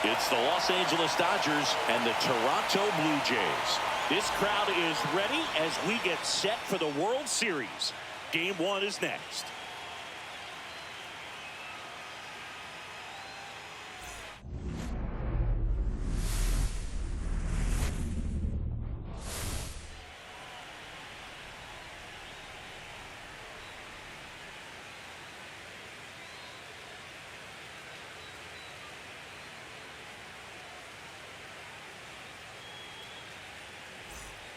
It's the Los Angeles Dodgers and the Toronto Blue Jays. This crowd is ready as we get set for the World Series. Game 1 is next.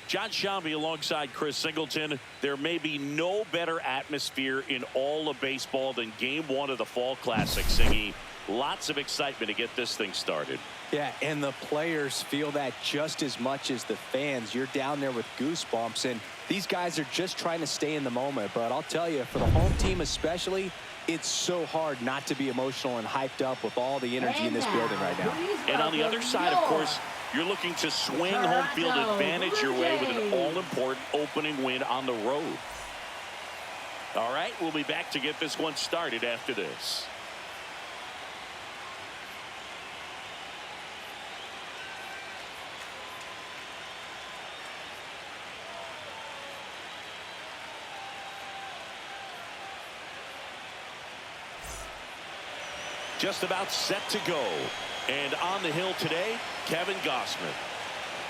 John Shambi alongside Chris Singleton. There may be no better atmosphere in all of baseball than Game 1 of the Fall Classic, Singy. Lots of excitement to get this thing started. Yeah, and the players feel that just as much as the fans. You're down there with goosebumps, and these guys are just trying to stay in the moment. But I'll tell you, for the home team especially, it's so hard not to be emotional and hyped up with all the energy in this building right now. And on the other side, of course, you're looking to swing home field advantage your way with an all-important opening win on the road. All right, we'll be back to get this one started after this. Just about set to go. And on the hill today, Kevin Glasnow.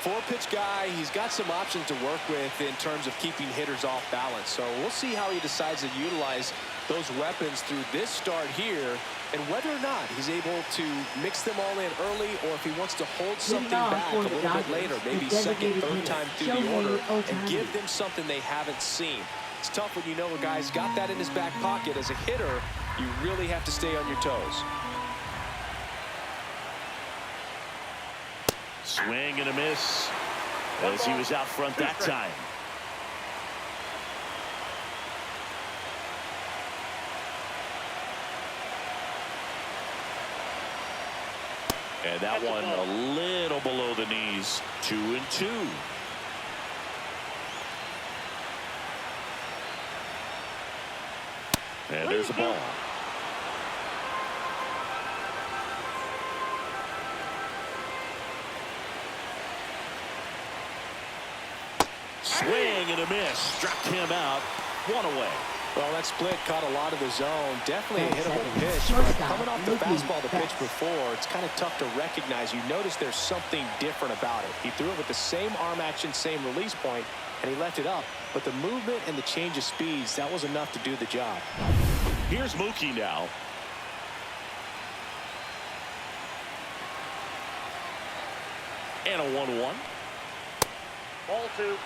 Four-pitch guy, he's got some options to work with in terms of keeping hitters off balance. So we'll see how he decides to utilize those weapons through this start here, and whether or not he's able to mix them all in early, or if he wants to hold something back a little bit later, maybe second, third time through the order, and give them something they haven't seen. It's tough when you know a guy's got that in his back pocket. As a hitter, you really have to stay on your toes. Swing and a miss as he was out front that time. And that one a little below the knees. 2-2. And there's a ball. Swing and a miss. Struck him out. One away. Well, that split caught a lot of the zone. Definitely a hittable pitch. But coming off the fastball the pitch before, it's kind of tough to recognize. You notice there's something different about it. He threw it with the same arm action, same release point, and he left it up. But the movement and the change of speeds, that was enough to do the job. Here's Mookie now. And a 1-1. Ball 2.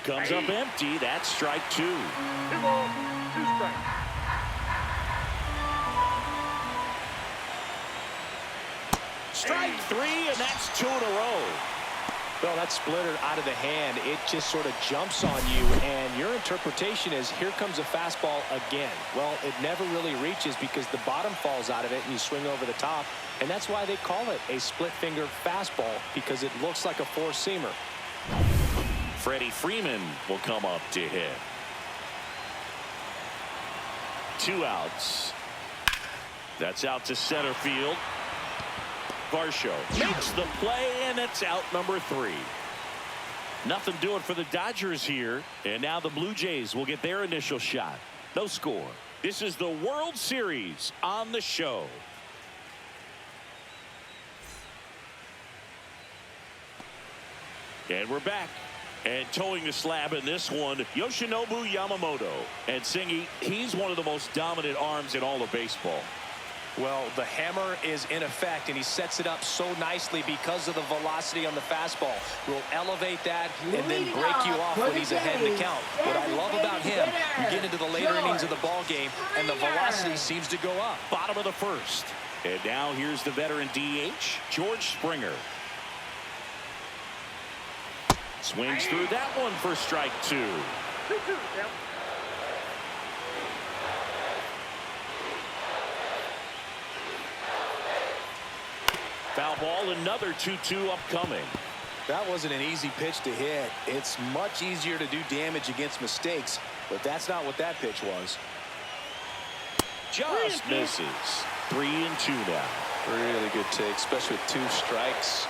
Comes up empty. That's strike 2. 2 balls, 2 strikes. Strike 3, and that's 2 in a row. Well, that splitter out of the hand, it just sort of jumps on you, and your interpretation is, here comes a fastball again. Well, it never really reaches because the bottom falls out of it and you swing over the top, and that's why they call it a split-finger fastball, because it looks like a four-seamer. Freddie Freeman will come up to hit. 2 outs. That's out to center field. Varsho makes the play, and it's out number 3. Nothing doing for the Dodgers here, and now the Blue Jays will get their initial shot. No score. This is the World Series on the show. And we're back. And towing the slab in this one, Yoshinobu Yamamoto. And Singy, he's one of the most dominant arms in all of baseball. Well, the hammer is in effect, and he sets it up so nicely because of the velocity on the fastball. Will elevate that and then break you off when he's ahead in the count. What I love about him, you get into the later innings of the ball game, and the velocity seems to go up. Bottom of the first. And now here's the veteran DH, George Springer. Swings through that one for strike 2. 2-2, yeah. Foul ball, another 2-2 upcoming. That wasn't an easy pitch to hit. It's much easier to do damage against mistakes, but that's not what that pitch was. Just misses. 3-2 now. Really good take, especially with 2 strikes.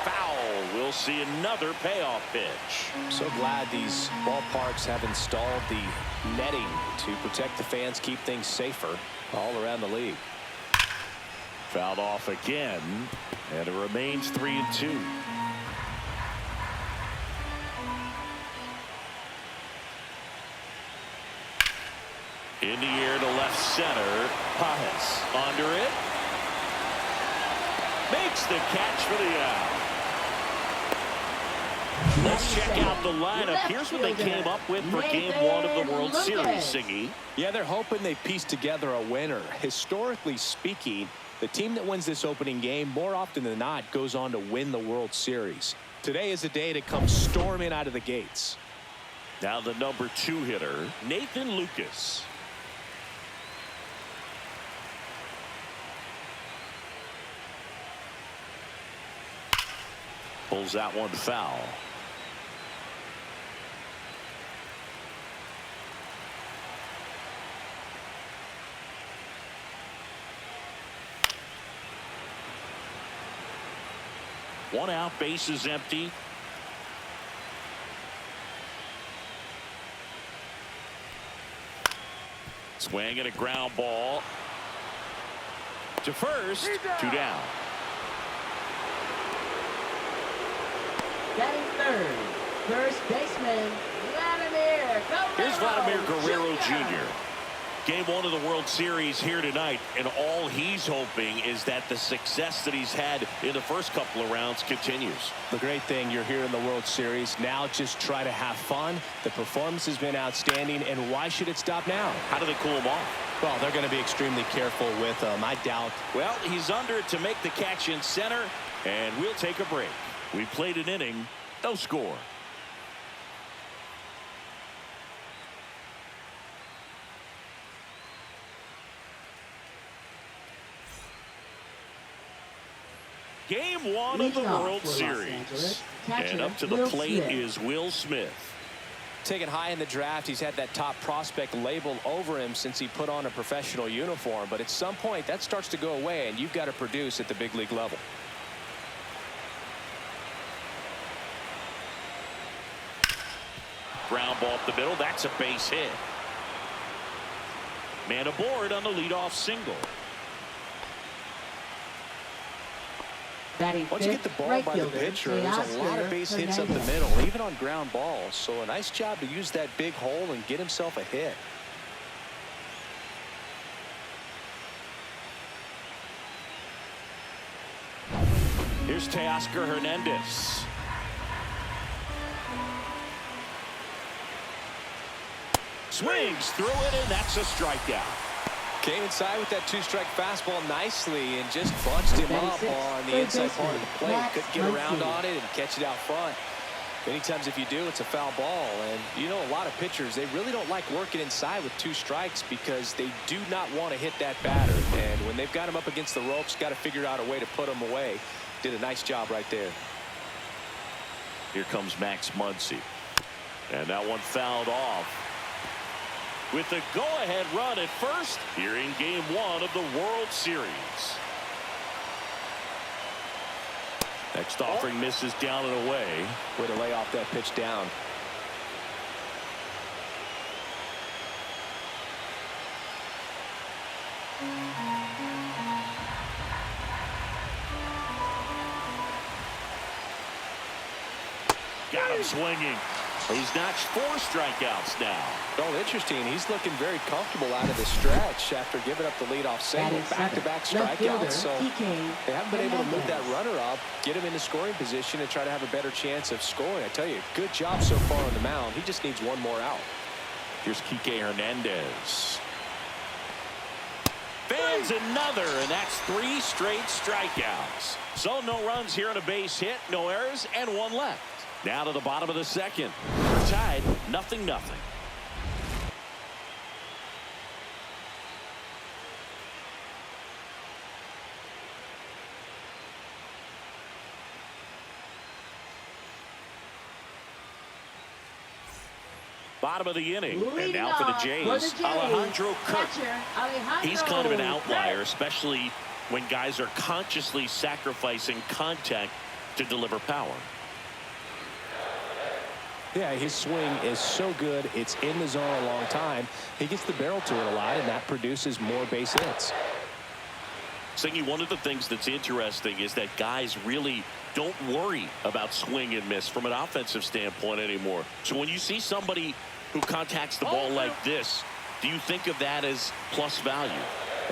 Foul. We'll see another payoff pitch. I'm so glad these ballparks have installed the netting to protect the fans, keep things safer all around the league. Fouled off again, and it remains 3-2. In the air to left center. Pajas under it. Makes the catch for the out. Let's check out the lineup. Here's what they came up with for Game 1 of the World Series, Singy. Yeah, they're hoping they piece together a winner. Historically speaking, the team that wins this opening game more often than not goes on to win the World Series. Today is a day to come storming out of the gates. Now the number 2 hitter, Nathan Lucas. Pulls that one foul. One out, base is empty. Swing and a ground ball. To first, 2 down. Batting third, first baseman, Vladimir Guerrero. Here's Vladimir Guerrero Jr. Game 1 of the World Series here tonight, and all he's hoping is that the success that he's had in the first couple of rounds continues. The great thing, you're here in the World Series. Now just try to have fun. The performance has been outstanding, and why should it stop now? How do they cool him off? Well, they're going to be extremely careful with him. I doubt. Well, he's under it to make the catch in center, and we'll take a break. We played an inning, no score. Game 1 of the World Series. And up to the plate is Will Smith. Taken high in the draft, he's had that top prospect label over him since he put on a professional uniform. But at some point, that starts to go away, and you've got to produce at the big league level. Ground ball up the middle. That's a base hit. Man aboard on the leadoff single. Batting Once you get the ball by the pitcher, there's a lot of base hits up the middle, even on ground balls. So a nice job to use that big hole and get himself a hit. Here's Teoscar Hernandez. Swings through it, and that's a strikeout. Came inside with that 2-strike fastball nicely and just bunched him up on the inside part of the plate. Couldn't get around on it and catch it out front. Many times if you do, it's a foul ball. And you know, a lot of pitchers, they really don't like working inside with 2 strikes because they do not want to hit that batter. And when they've got him up against the ropes, got to figure out a way to put him away. Did a nice job right there. Here comes Max Muncy. And that one fouled off. With the go-ahead run at first here in Game 1 of the World Series. Next offering misses down and away. Way to lay off that pitch down. Got him swinging. He's notched 4 strikeouts now. Oh, interesting. He's looking very comfortable out of the stretch after giving up the leadoff single. Back-to-back strikeouts. So they haven't been able to move that runner up, get him into scoring position, and try to have a better chance of scoring. I tell you, good job so far on the mound. He just needs one more out. Here's Kike Hernandez. Fans another, and that's 3 straight strikeouts. So no runs here on a base hit, no errors, and 1 left. Now to the bottom of the second. We're tied, 0-0. Bottom of the inning. And Leading now for the off Jays, Alejandro Kirk. catcher, Alejandro He's kind of an Kirk. outlier, especially when guys are consciously sacrificing contact to deliver power. Yeah, his swing is so good. It's in the zone a long time. He gets the barrel to it a lot, and that produces more base hits. Singy, one of the things that's interesting is that guys really don't worry about swing and miss from an offensive standpoint anymore. So when you see somebody who contacts the ball like this, do you think of that as plus value?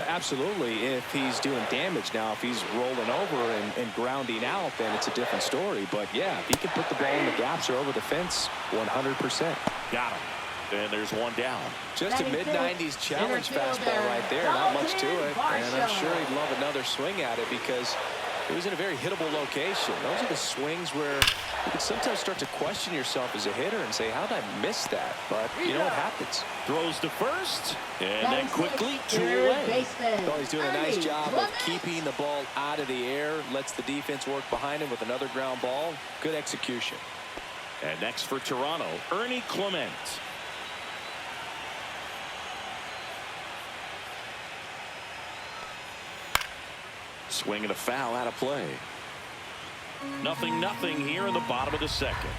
Absolutely, if he's doing damage. Now, if he's rolling over and grounding out, then it's a different story. But, yeah, if he can put the ball in the gaps or over the fence, 100%. Got him. And there's one down. Just a mid-90s challenge fastball right there. Not much to it. And I'm sure he'd love another swing at it because it was in a very hittable location. Those are the swings where you can sometimes start to question yourself as a hitter and say, how did I miss that? But you know what happens. Throws to first, and then quickly two away. Well, he's doing a nice job of keeping the ball out of the air, lets the defense work behind him with another ground ball. Good execution. And next for Toronto, Ernie Clement. Swing and a foul out of play. 0-0 here in the bottom of the second.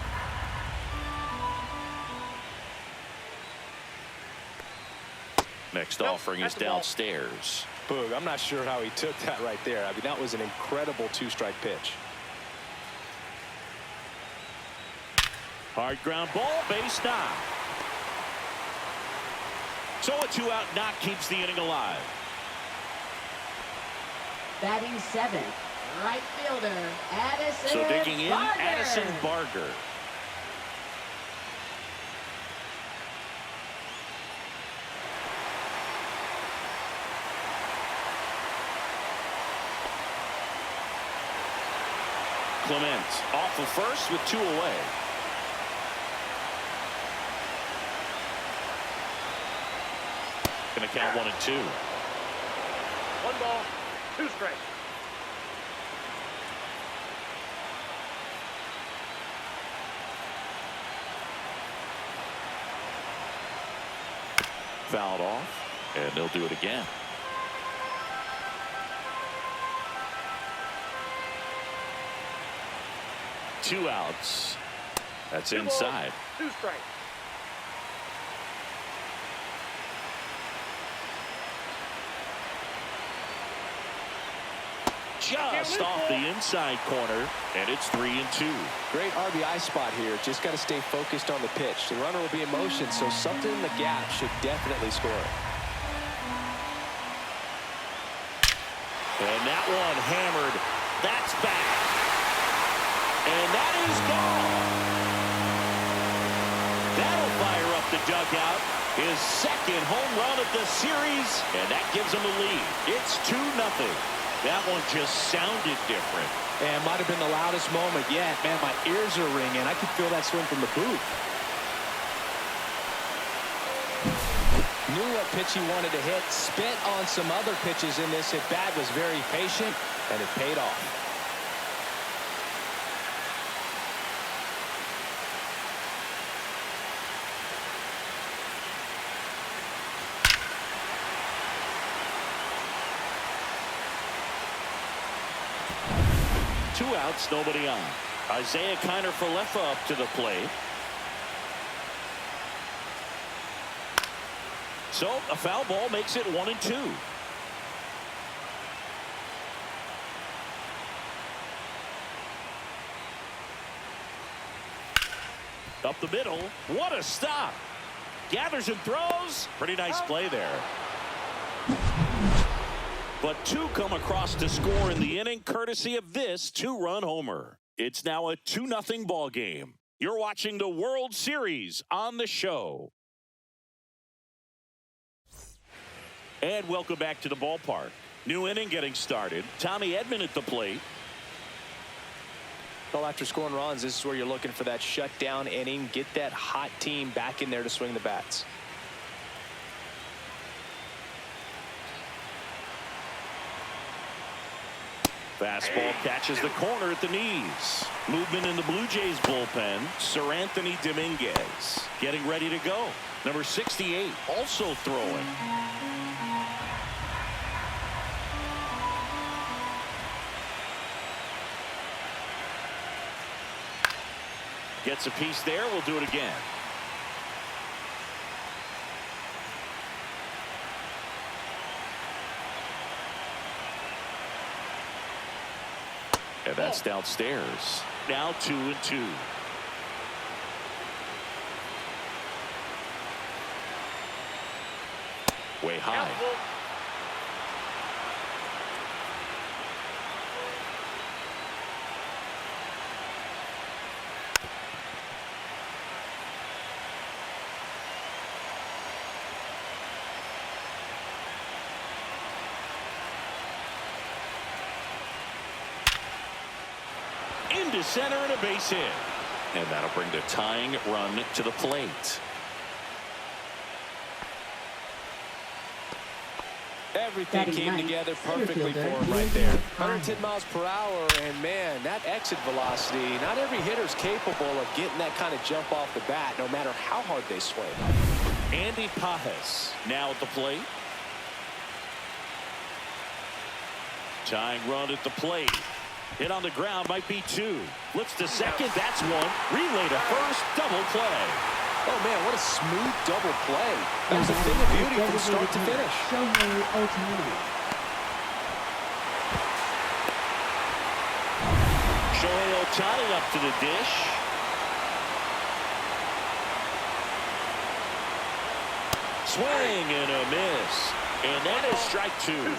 Next offering is downstairs. Boog, I'm not sure how he took that right there. I mean, that was an incredible two-strike pitch. Hard ground ball, base knock. So a 2-out knock keeps the inning alive. Batting seventh, right fielder, Addison So digging in, Barger. Addison Barger. Clement off of first with two away. Gonna count 1 and 2. 1 ball, 2 strikes. Fouled off, and they'll do it again. Two outs. That's 2 balls, inside. 2 strikes. Just off the inside corner, and it's 3 and 2. Great RBI spot here. Just got to stay focused on the pitch. The runner will be in motion, so something in the gap should definitely score. And that one hammered. That's back. And that is gone. That'll fire up the dugout. His second home run of the series, and that gives him a lead. It's 2-0. That one just sounded different. And might have been the loudest moment yet. Man, my ears are ringing. I could feel that swing from the booth. Knew what pitch he wanted to hit. Spent on some other pitches in this at bat. Was very patient, and it paid off. Two outs, nobody on. Isaiah Kiner-Falefa up to the plate. So a foul ball makes it 1 and 2. Up the middle. What a stop. Gathers and throws. Pretty nice play there. But two come across to score in the inning, courtesy of this two-run homer. It's now a 2-0 ball game. You're watching the World Series on the show. And welcome back to the ballpark. New inning getting started. Tommy Edman at the plate. Well, after scoring runs, this is where you're looking for that shutdown inning. Get that hot team back in there to swing the bats. Fastball catches the corner at the knees. Movement in the Blue Jays bullpen. Sir Anthony Dominguez getting ready to go. Number 68 also throwing. Gets a piece there. We'll do it again. And that's downstairs. Now 2-2. Way high. Into center and a base hit. And that'll bring the tying run to the plate. Everything came together perfectly for him right there. 110 miles per hour, and man, that exit velocity, not every hitter's capable of getting that kind of jump off the bat, no matter how hard they swing. Andy Pajes now at the plate. Tying run at the plate. Hit on the ground, might be two. Flips to second, that's one. Relay to first, double play. Oh man, what a smooth double play. That was a thing of beauty from start to finish. Shohei Ohtani up to the dish. Swing and a miss. And that is strike two.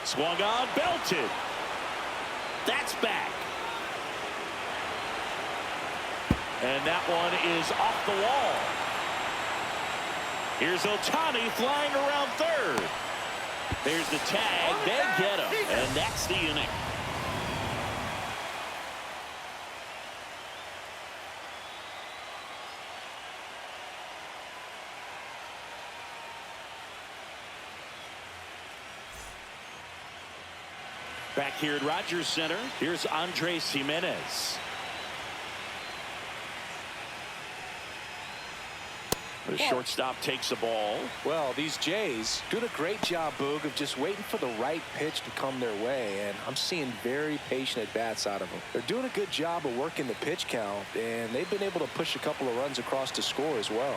Swung on, belted. That's back. And that one is off the wall. Here's Ohtani flying around third. There's the tag. They get him. And that's the inning. Back here at Rogers Center, here's Andres Gimenez. The shortstop takes the ball. Well, these Jays doing a great job, Boog, of just waiting for the right pitch to come their way, and I'm seeing very patient at-bats out of them. They're doing a good job of working the pitch count, and they've been able to push a couple of runs across to score as well.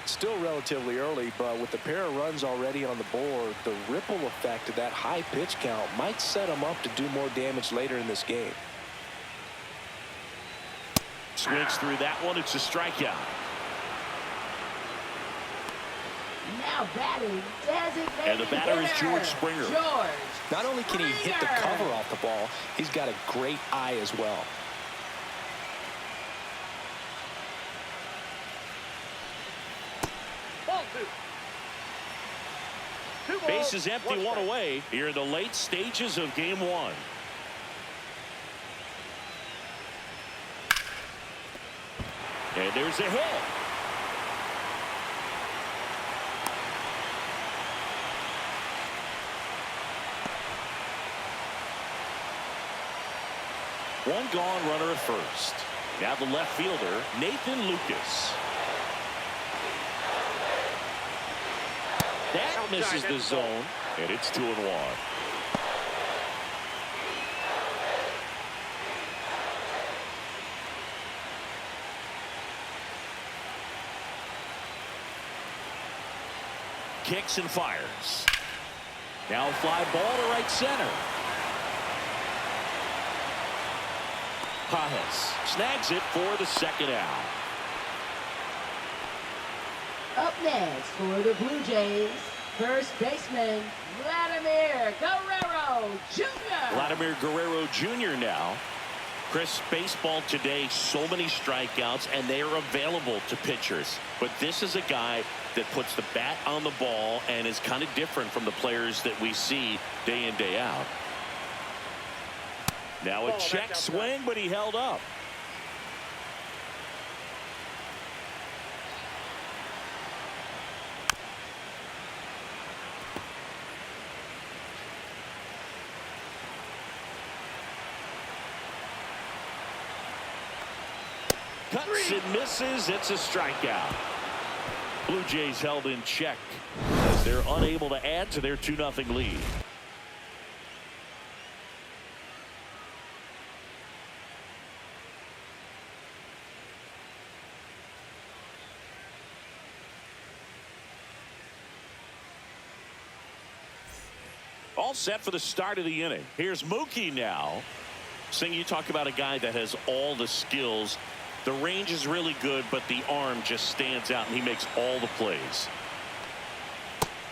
Still relatively early, but with the pair of runs already on the board, the ripple effect of that high pitch count might set them up to do more damage later in this game. Swings through that one. It's a strikeout. Now batting, designated And the batter is hitter, George Springer. Not only can he hit the cover off the ball, he's got a great eye as well. Base is empty, one away here in the late stages of game one. And there's a hit. One gone, runner at first. Now the left fielder, Nathan Lucas. That misses the zone, and it's 2-1. Kicks and fires. Now fly ball to right center. Pajes snags it for the second out. Up next for the Blue Jays, first baseman Vladimir Guerrero Jr. Vladimir Guerrero Jr. now. Chris, baseball today, so many strikeouts, and they are available to pitchers. But this is a guy that puts the bat on the ball and is kind of different from the players that we see day in, day out. Now a check swing, but he held up. Cuts and misses. It's a strikeout. Blue Jays held in check as they're unable to add to their 2-0 lead. All set for the start of the inning. Here's Mookie now. Sing, you talk about a guy that has all the skills. The range is really good, but the arm just stands out, and he makes all the plays.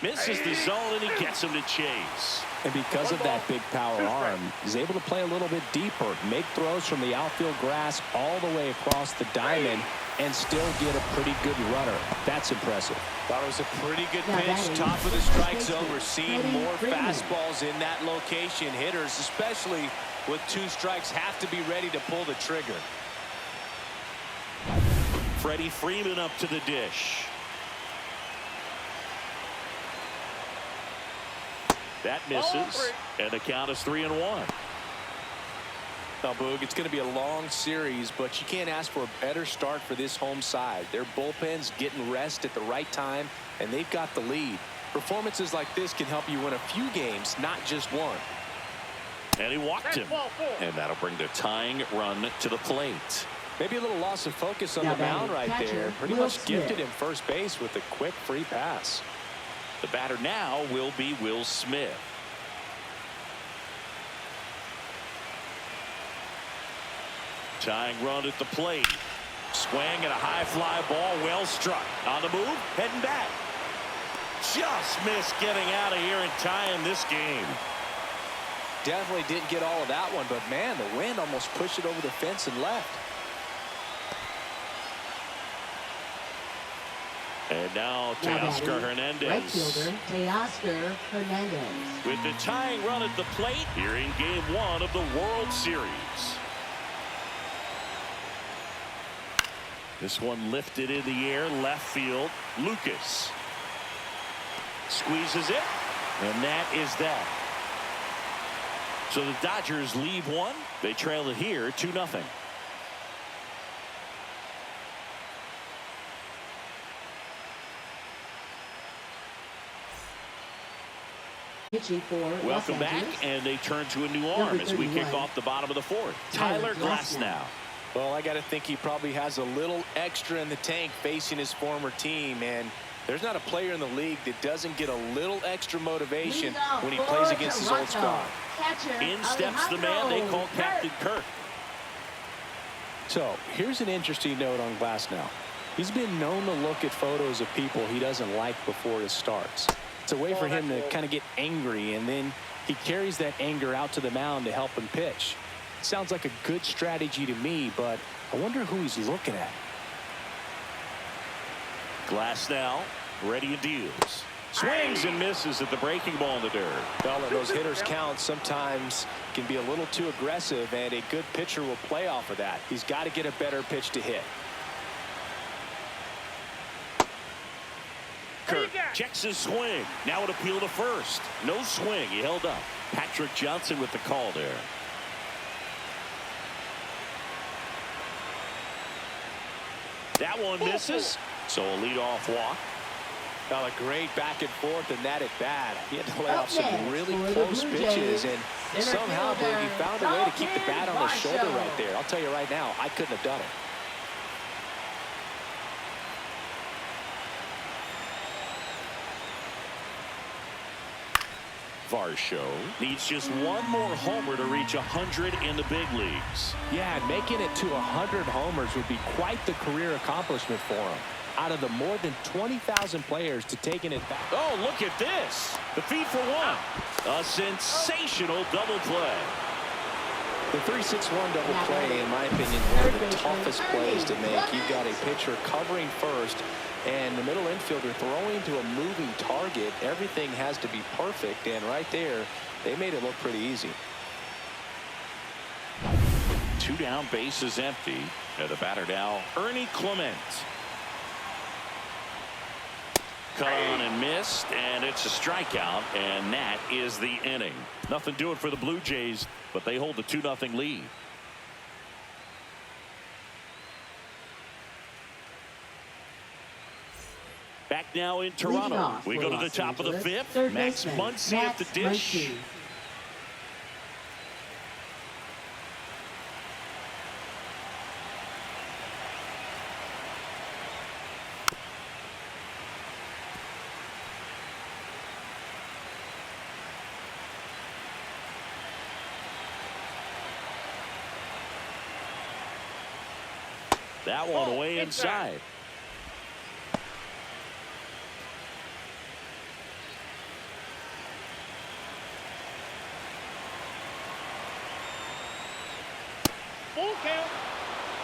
Misses the zone, and he gets him to chase. And because of that big power arm, he's able to play a little bit deeper, make throws from the outfield grass all the way across the diamond, and still get a pretty good runner. That's impressive. Thought it was a pretty good Now pitch. Top of the strike zone. We're seeing more fastballs in that location. Hitters, especially with 2 strikes, have to be ready to pull the trigger. Freddie Freeman up to the dish. That misses, and the count is 3-1. Now, Boog, it's going to be a long series, but you can't ask for a better start for this home side. Their bullpen's getting rest at the right time, and they've got the lead. Performances like this can help you win a few games, not just one. And he walked him. And that'll bring the tying run to the plate. Maybe a little loss of focus on Now the mound right catcher, there. Pretty Will much gifted Smith. him first base with a quick free pass. The batter now will be Will Smith. Tying run at the plate. Swing and a high fly ball, well struck. On the move, heading back. Just missed getting out of here and tying this game. Definitely didn't get all of that one, but man, the wind almost pushed it over the fence and left. And now Teoscar Hernandez. Right fielder Teoscar Hernandez. With the tying run at the plate here in game 1 of the World Series. This one lifted in the air, left field. Lucas squeezes it, and that is that. So the Dodgers leave one. They trail it here 2-0. Pitching for Los Welcome back, Angeles. and they turn to a new arm as we kick off the bottom of the 4th. Tyler Glasnow. Well, I got to think he probably has a little extra in the tank facing his former team, and there's not a player in the league that doesn't get a little extra motivation when he plays against his old squad. In steps the man they call Captain Kirk. So here's an interesting note on Glasnow. He's been known to look at photos of people he doesn't like before he starts. It's a way for him to kind of get angry, and then he carries that anger out to the mound to help him pitch. Sounds like a good strategy to me, but I wonder who he's looking at. Glasnow ready and deals. Swings and misses at the breaking ball in the dirt. Well, and those hitters count sometimes can be a little too aggressive, and a good pitcher will play off of that. He's got to get a better pitch to hit. Kirk checks his swing. Now an appeal to first. No swing. He held up. Patrick Johnson with the call there. That one misses. So a leadoff walk. Well, a great back and forth, and that at bat. He had to lay Up off some next really for the close Blue pitches, Jays, and center somehow fielder, he found a way to keep the bat on his shoulder Varsho. right there. I'll tell you right now, I couldn't have done it. Varsho needs just one more homer to reach 100 in the big leagues. Yeah, and making it to 100 homers would be quite the career accomplishment for him. Out of the more than 20,000 players to taking it back. Oh, look at this. The feed for one. A sensational double play. The 3-6-1 double play, in my opinion, is one of the toughest plays to make. You've got a pitcher covering first, and the middle infielder throwing to a moving target. Everything has to be perfect, and right there, they made it look pretty easy. 2 down, bases empty. And the batter now, Ernie Clement. Cut on and missed, and it's a strikeout, and that is the inning. Nothing doing for the Blue Jays, but they hold a 2-0 lead. Back now in Toronto. We go to the top of the 5th. Max Muncy at the dish. That one away inside. Full count.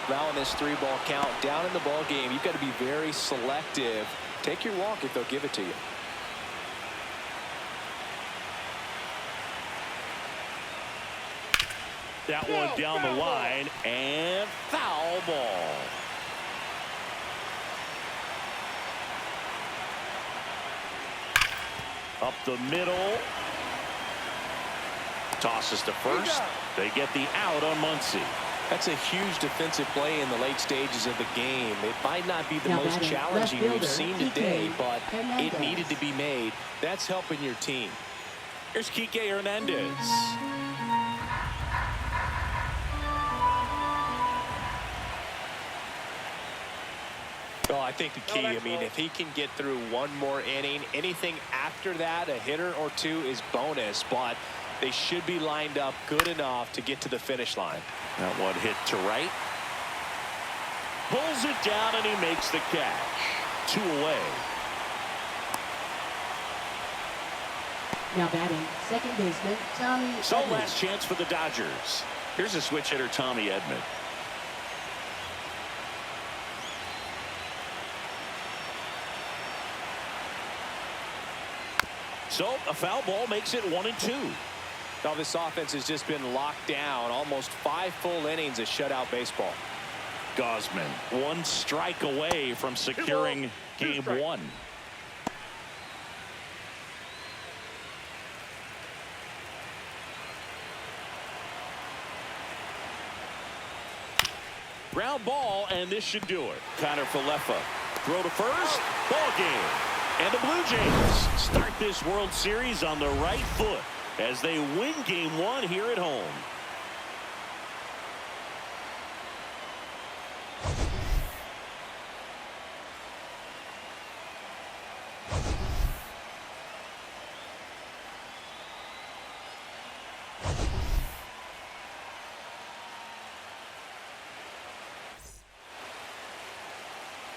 Now in this 3-ball count, down in the ball game, you've got to be very selective. Take your walk if they'll give it to you. That one down the line, and foul ball. Up the middle. Tosses to first. They get the out on Muncy. That's a huge defensive play in the late stages of the game. It might not be the most challenging we've seen today, but it needed to be made. That's helping your team. Here's Kike Hernandez. Well, I think the key, I mean, if he can get through one more inning, anything after that, a hitter or two is bonus, but they should be lined up good enough to get to the finish line. That one hit to right. Pulls it down, and he makes the catch. 2 away. Now batting, second baseman, Tommy So Edman. last chance for the Dodgers. Here's a switch hitter, Tommy Edman. So a foul ball makes it 1-2. Now this offense has just been locked down. Almost 5 full innings of shutout baseball. Gausman 1 strike away from securing game 1. Ground ball, and this should do it. Connor Falefa. Throw to first. Ball game. And the Blue Jays start this World Series on the right foot as they win game 1 here at home.